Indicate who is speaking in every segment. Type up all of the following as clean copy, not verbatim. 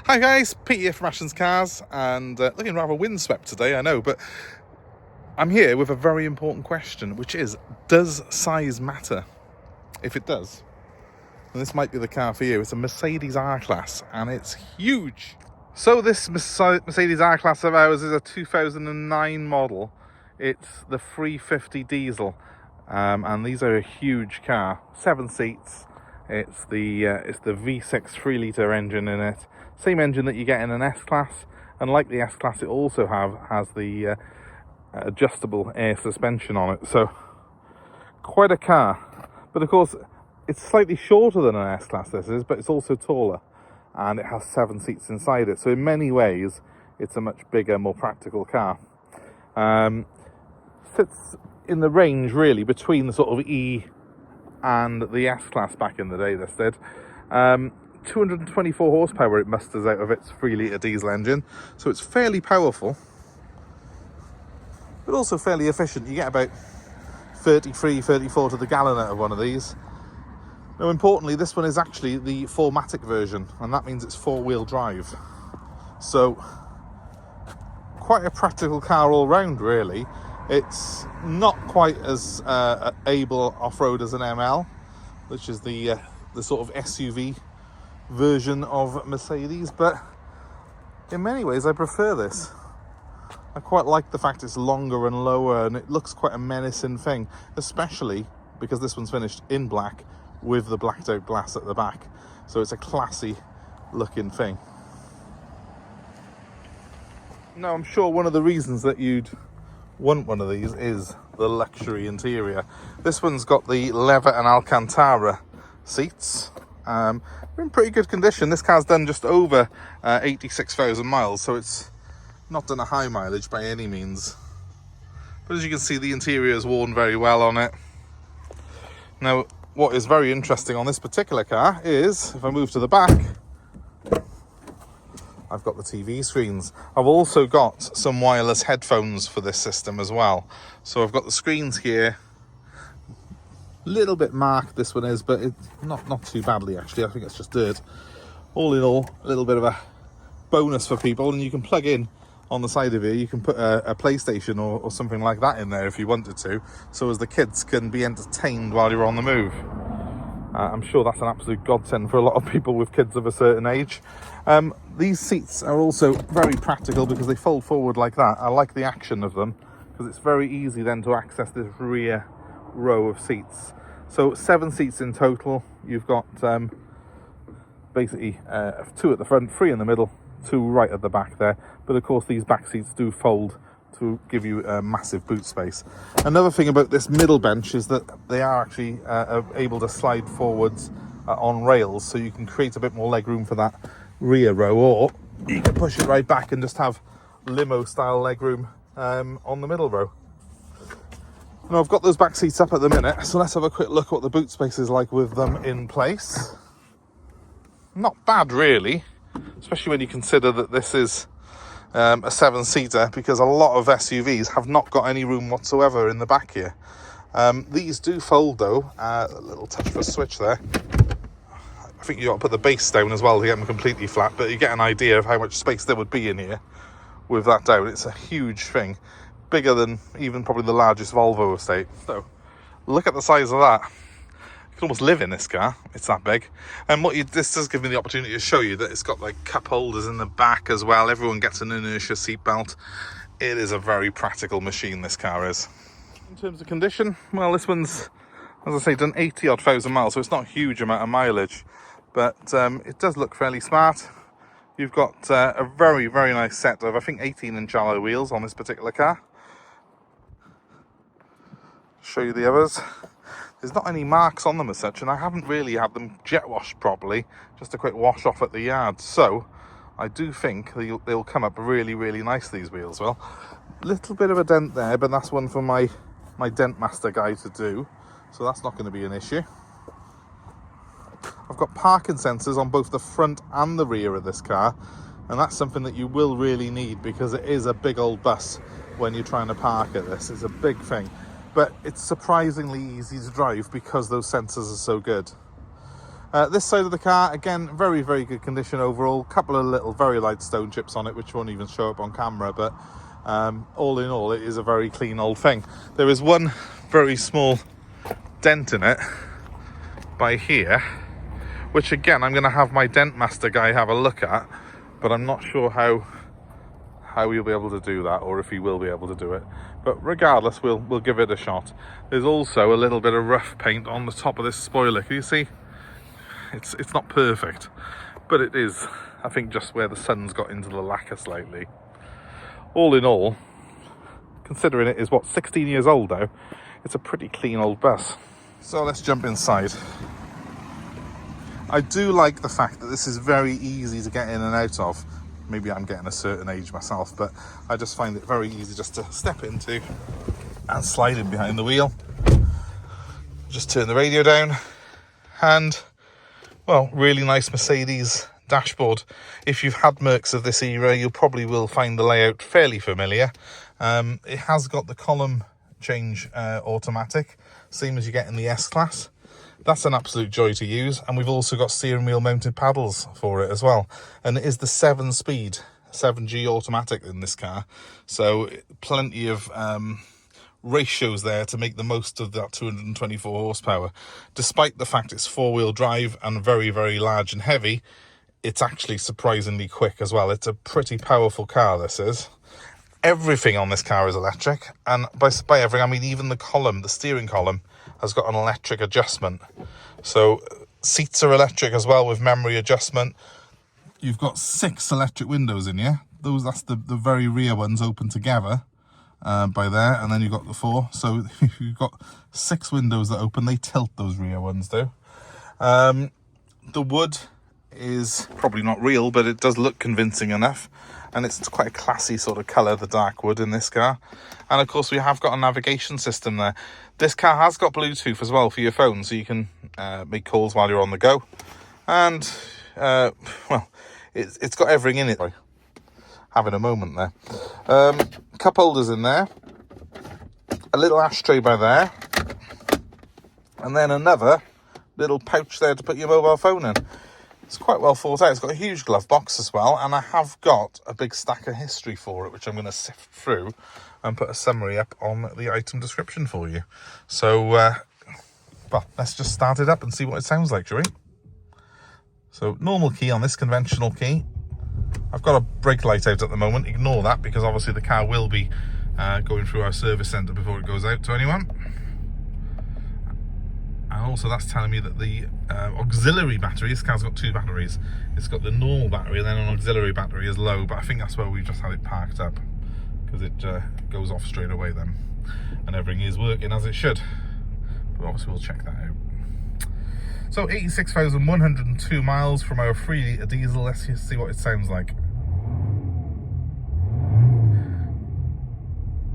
Speaker 1: Hi guys, Pete here from Ashton's Cars, and looking rather windswept today, I know, but I'm here with a very important question, which is, does size matter? If it does, then this might be the car for you. It's a Mercedes R-Class, and it's huge. So this Mercedes R-Class of ours is a 2009 model. It's the 350 diesel, and these are a huge car, 7 seats. It's the V6 3-litre engine in it. Same engine that you get in an S-Class, and like the S-Class, it also has the adjustable air suspension on it. So quite a car, but of course it's slightly shorter than an S-Class, this is, but it's also taller, and it has 7 seats inside it. So in many ways, it's a much bigger, more practical car. Sits in the range really between the sort of E and the S-Class back in the day, this did. 224 horsepower it musters out of its 3-litre diesel engine, so it's fairly powerful, but also fairly efficient. You get about 33-34 to the gallon out of one of these. Now importantly, this one is actually the 4MATIC version, and that means it's 4-wheel drive, so quite a practical car all round really. It's not quite as able off-road as an ML, which is the sort of SUV version of Mercedes, but in many ways I prefer this. I quite like the fact it's longer and lower, and it looks quite a menacing thing, especially because this one's finished in black with the blacked out glass at the back, so it's a classy looking thing. Now I'm sure one of the reasons that you'd want one of these is the luxury interior. This one's got the leather and Alcantara seats. They're in pretty good condition. This car's done just over 86,000 miles, so it's not done a high mileage by any means. But as you can see, the interior is worn very well on it. Now, what is very interesting on this particular car is, if I move to the back, I've got the TV screens. I've also got some wireless headphones for this system as well. So I've got the screens here. Little bit marked this one is, but it's not too badly actually. I think it's just dirt. All in all, a little bit of a bonus for people, and you can plug in on the side of here. You can put a PlayStation or something like that in there if you wanted to, so as the kids can be entertained while you're on the move. I'm sure that's an absolute godsend for a lot of people with kids of a certain age. These seats are also very practical because they fold forward like that. I like the action of them because it's very easy then to access this rear row of seats. So 7 seats in total. You've got basically 2 at the front, 3 in the middle, 2 right at the back there. But of course these back seats do fold to give you massive boot space. Another thing about this middle bench is that they are actually able to slide forwards on rails, so you can create a bit more leg room for that rear row, or you can push it right back and just have limo style leg room on the middle row. Now I've got those back seats up at the minute, so let's have a quick look at what the boot space is like with them in place. Not bad really, especially when you consider that this is a 7-seater, because a lot of SUVs have not got any room whatsoever in the back here. These do fold though. A little touch of a switch there. I think you got to put the base down as well to get them completely flat, but you get an idea of how much space there would be in here with that down. It's a huge thing, bigger than even probably the largest Volvo estate. So look at the size of that. You can almost live in this car, it's that big. And this does give me the opportunity to show you that it's got like cup holders in the back as well. Everyone gets an inertia seat belt. It is a very practical machine, this car is. In terms of condition, well, this one's, as I say, done 80-odd thousand miles, so it's not a huge amount of mileage, but it does look fairly smart. You've got a very, very nice set of, I think, 18-inch alloy wheels on this particular car. Show you the others. There's not any marks on them as such, and I haven't really had them jet washed properly, just a quick wash off at the yard. So I do think they'll come up really, really nice, these wheels will. Little bit of a dent there, but that's one for my dent master guy to do, so that's not going to be an issue. I've got parking sensors on both the front and the rear of this car, and that's something that you will really need because it is a big old bus when you're trying to park at this. It's a big thing, but it's surprisingly easy to drive because those sensors are so good. This side of the car, again, very, very good condition overall. Couple of little very light stone chips on it, which won't even show up on camera, but all in all, it is a very clean old thing. There is one very small dent in it by here, which again, I'm going to have my dent master guy have a look at, but I'm not sure how he'll be able to do that, or if he will be able to do it. But regardless, we'll give it a shot. There's also a little bit of rough paint on the top of this spoiler. Can you see? It's not perfect, but it is, I think, just where the sun's got into the lacquer slightly. All in all, considering it is, what, 16 years old now, it's a pretty clean old bus. So let's jump inside. I do like the fact that this is very easy to get in and out of. Maybe I'm getting a certain age myself, but I just find it very easy just to step into and slide in behind the wheel. Just turn the radio down, and, well, really nice Mercedes dashboard. If you've had Mercs of this era, you probably will find the layout fairly familiar. It has got the column change automatic, same as you get in the S-Class. That's an absolute joy to use, and we've also got steering wheel mounted paddles for it as well. And it is the 7-speed 7G automatic in this car, so plenty of ratios there to make the most of that 224 horsepower. Despite the fact it's 4-wheel drive and very, very large and heavy, it's actually surprisingly quick as well. It's a pretty powerful car, this is. Everything on this car is electric, and by everything I mean even the column, the steering column, has got an electric adjustment. So seats are electric as well, with memory adjustment. You've got 6 electric windows in here. That's the very rear ones open together by there, and then you've got the 4. So you've got 6 windows that open. They tilt, those rear ones do. The wood is probably not real, but it does look convincing enough, and it's quite a classy sort of colour, the dark wood in this car. And of course we have got a navigation system there. This car has got Bluetooth as well for your phone, so you can make calls while you're on the go. And well, it's got everything in it. Having a moment there. Cup holders in there, a little ashtray by there, and then another little pouch there to put your mobile phone in. It's quite well thought out. It's got a huge glove box as well, and I have got a big stack of history for it, which I'm going to sift through and put a summary up on the item description for you. So, well, let's just start it up and see what it sounds like, shall we? So, normal key on this, conventional key. I've got a brake light out at the moment. Ignore that, because obviously the car will be going through our service centre before it goes out to anyone. And also that's telling me that the auxiliary battery, this car's got 2 batteries. It's got the normal battery and then an auxiliary battery is low, but I think that's where we just had it parked up, because it goes off straight away then. And everything is working as it should. But obviously we'll check that out. So 86,102 miles from our 3-litre diesel. Let's see what it sounds like.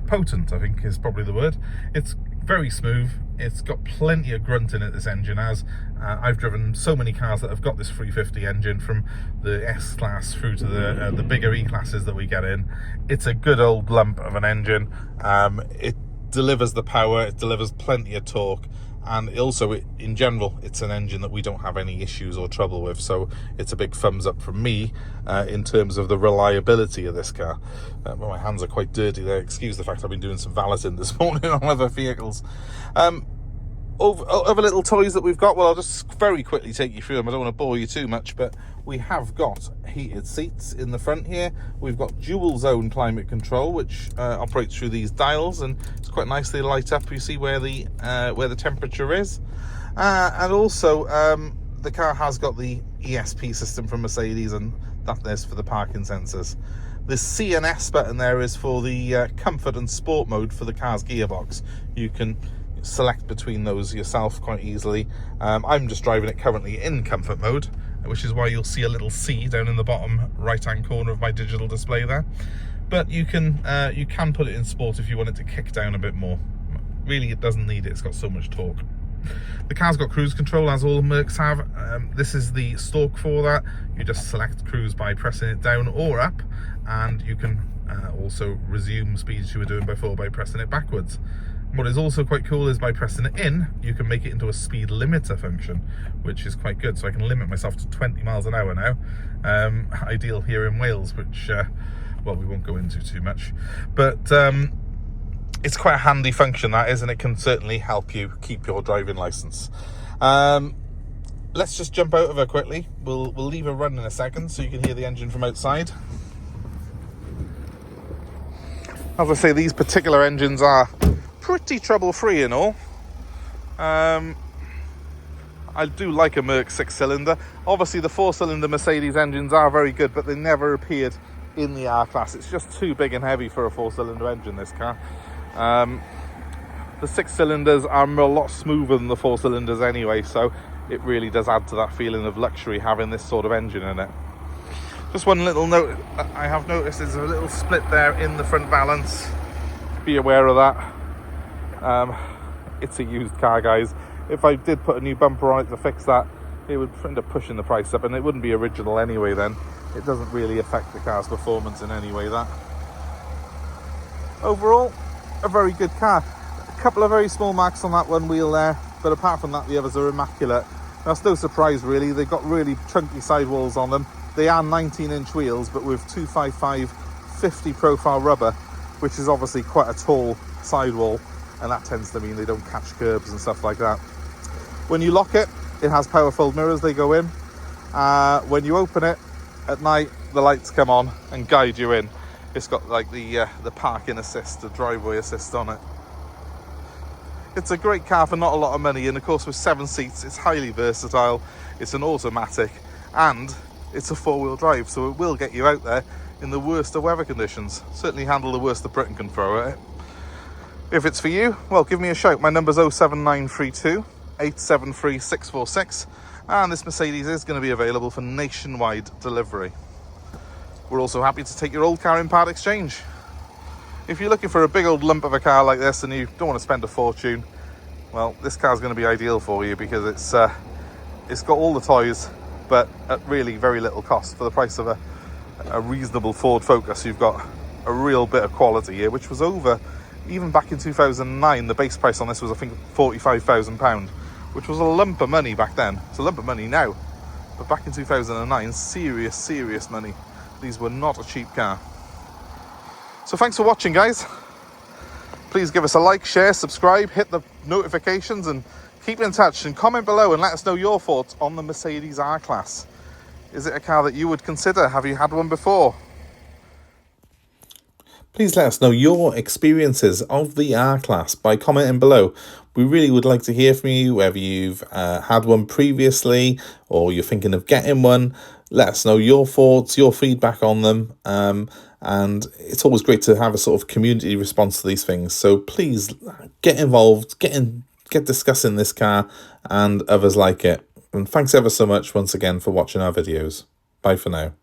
Speaker 1: Potent, I think, is probably the word. It's very smooth. It's got plenty of grunt in it, this engine has. I've driven so many cars that have got this 350 engine, from the S-Class through to the bigger E-Classes that we get in. It's a good old lump of an engine. It delivers the power, it delivers plenty of torque, and also in general it's an engine that we don't have any issues or trouble with, so it's a big thumbs up from me in terms of the reliability of this car. Well, my hands are quite dirty there, excuse the fact I've been doing some valeting this morning on other vehicles. Other little toys that we've got, well, I'll just very quickly take you through them. I don't want to bore you too much, but we have got heated seats in the front here. We've got dual zone climate control, which operates through these dials, and it's quite nicely light up. You see where the temperature is, and also the car has got the ESP system from Mercedes, and there's for the parking sensors. The C and S button there is for the comfort and sport mode for the car's gearbox. You can select between those yourself quite easily. I'm just driving it currently in comfort mode, which is why you'll see a little C down in the bottom right hand corner of my digital display there. But you can put it in sport if you want it to kick down a bit more. Really, it doesn't need it, it's got so much torque. The car's got cruise control, as all Mercs have. This is the stalk for that. You just select cruise by pressing it down or up, and you can also resume speeds you were doing before by pressing it backwards. What is also quite cool is by pressing it in, you can make it into a speed limiter function, which is quite good. So I can limit myself to 20 miles an hour now. Ideal here in Wales, which, well, we won't go into too much. But it's quite a handy function, that is, and it can certainly help you keep your driving licence. Let's just jump out of her quickly. We'll leave her run in a second so you can hear the engine from outside. As I say, these particular engines are pretty trouble-free and all. I do like a Merc 6-cylinder. Obviously, the 4-cylinder Mercedes engines are very good, but they never appeared in the R-Class. It's just too big and heavy for a 4-cylinder engine, this car. The 6-cylinders are a lot smoother than the 4-cylinders anyway, so it really does add to that feeling of luxury having this sort of engine in it. Just one little note I have noticed is a little split there in the front balance. Be aware of that. It's a used car, guys. If I did put a new bumper on it to fix that, it would end up pushing the price up, and it wouldn't be original anyway then. It doesn't really affect the car's performance in any way, that. Overall, a very good car. A couple of very small marks on that one wheel there, but apart from that, the others are immaculate. That's no surprise, really. They've got really chunky sidewalls on them. They are 19-inch wheels, but with 255 50 profile rubber, which is obviously quite a tall sidewall, and that tends to mean they don't catch curbs and stuff like that. When you lock it, it has power fold mirrors, they go in. When you open it at night, the lights come on and guide you in. It's got like the parking assist, the driveway assist on it. It's a great car for not a lot of money, and of course with 7 seats, it's highly versatile. It's an automatic, and it's a 4-wheel drive, so it will get you out there in the worst of weather conditions. Certainly handle the worst that Britain can throw at it. If it's for you, well, give me a shout. My number's 07932 873 646, and this Mercedes is going to be available for nationwide delivery. We're also happy to take your old car in part exchange. If you're looking for a big old lump of a car like this and you don't want to spend a fortune, well, this car's going to be ideal for you, because it's got all the toys, but at really very little cost. For the price of a reasonable Ford Focus, you've got a real bit of quality here, which was over, even back in 2009, the base price on this was, I think, £45,000, which was a lump of money back then. It's a lump of money now, but back in 2009, serious money. These were not a cheap car. So thanks for watching, guys. Please give us a like, share, subscribe, hit the notifications, and keep in touch, and comment below and let us know your thoughts on the Mercedes R-Class. Is it a car that you would consider? Have you had one before? Please let us know your experiences of the R-Class by commenting below. We really would like to hear from you, whether you've had one previously or you're thinking of getting one. Let us know your thoughts, your feedback on them. And it's always great to have a sort of community response to these things. So please get involved, get discussing this car and others like it. And thanks ever so much once again for watching our videos. Bye for now.